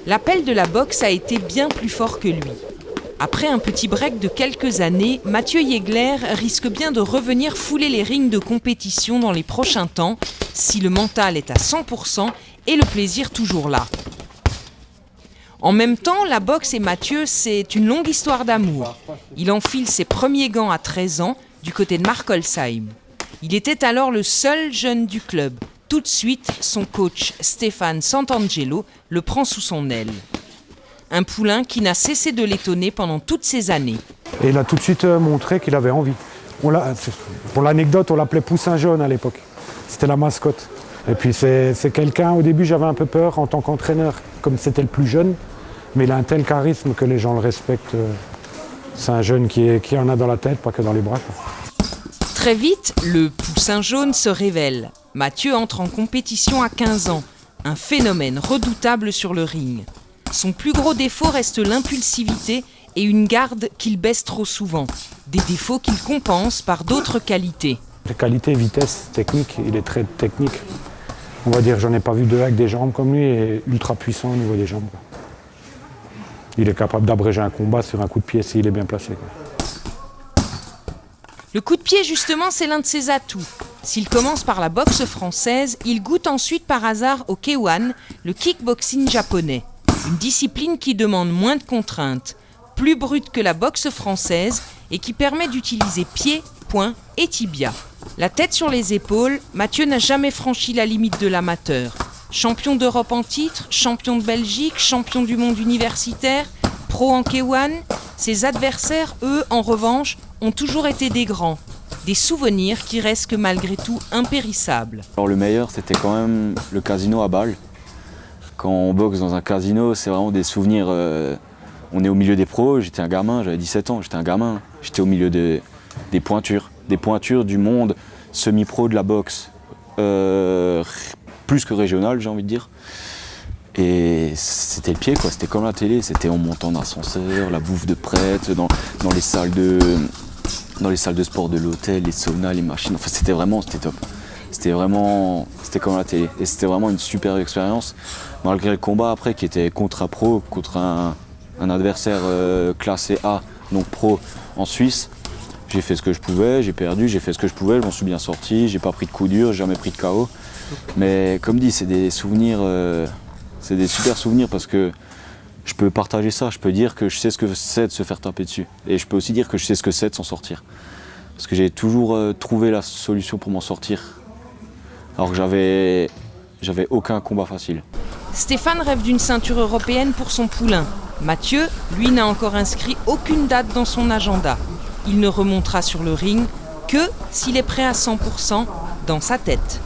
L'appel de la boxe a été bien plus fort que lui. Après un petit break de quelques années, Mathieu Yegler risque bien de revenir fouler les rings de compétition dans les prochains temps, si le mental est à 100% et le plaisir toujours là. En même temps, la boxe et Mathieu, c'est une longue histoire d'amour. Il enfile ses premiers gants à 13 ans, du côté de Markolsheim. Il était alors le seul jeune du club. Tout de suite, son coach Stéphane Santangelo le prend sous son aile. Un poulain qui n'a cessé de l'étonner pendant toutes ces années. Et il a tout de suite montré qu'il avait envie. Pour l'anecdote, on l'appelait Poussin Jaune à l'époque. C'était la mascotte. Et puis c'est quelqu'un, au début j'avais un peu peur en tant qu'entraîneur, comme c'était le plus jeune. Mais il a un tel charisme que les gens le respectent. C'est un jeune qui en a dans la tête, pas que dans les bras. Très vite, le Poussin Jaune se révèle. Mathieu entre en compétition à 15 ans. Un phénomène redoutable sur le ring. Son plus gros défaut reste l'impulsivité et une garde qu'il baisse trop souvent. Des défauts qu'il compense par d'autres qualités. Les qualités, vitesse, technique, il est très technique. On va dire, j'en ai pas vu deux avec des jambes comme lui et ultra puissant au niveau des jambes. Il est capable d'abréger un combat sur un coup de pied s'il est bien placé. Le coup de pied, justement, c'est l'un de ses atouts. S'il commence par la boxe française, il goûte ensuite par hasard au K1, le kickboxing japonais. Une discipline qui demande moins de contraintes, plus brute que la boxe française et qui permet d'utiliser pieds, poings et tibias. La tête sur les épaules, Mathieu n'a jamais franchi la limite de l'amateur. Champion d'Europe en titre, champion de Belgique, champion du monde universitaire, pro en K1, ses adversaires, eux, en revanche, ont toujours été des grands. Des souvenirs qui restent malgré tout impérissables. Alors le meilleur, c'était quand même le casino à Bâle. Quand on boxe dans un casino, c'est vraiment des souvenirs. On est au milieu des pros, j'étais un gamin, j'avais 17 ans, j'étais un gamin. J'étais au milieu des pointures du monde semi-pro de la boxe. Plus que régional, j'ai envie de dire. Et c'était le pied, quoi. C'était comme la télé, c'était en montant en ascenseur, la bouffe de prêtre, dans les salles de sport de l'hôtel, les saunas, les machines. Enfin, c'était top. C'était comme la télé. Et c'était vraiment une super expérience. Malgré le combat après, qui était contre un pro, contre un adversaire classé A, donc pro en Suisse, j'ai fait ce que je pouvais, j'ai perdu, j'ai fait ce que je pouvais, je m'en suis bien sorti, j'ai pas pris de coup dur, j'ai jamais pris de KO. Mais comme dit, c'est des souvenirs, c'est des super souvenirs parce que je peux partager ça, je peux dire que je sais ce que c'est de se faire taper dessus. Et je peux aussi dire que je sais ce que c'est de s'en sortir. Parce que j'ai toujours trouvé la solution pour m'en sortir. Alors que j'avais aucun combat facile. Stéphane rêve d'une ceinture européenne pour son poulain. Mathieu, lui, n'a encore inscrit aucune date dans son agenda. Il ne remontera sur le ring que s'il est prêt à 100% dans sa tête.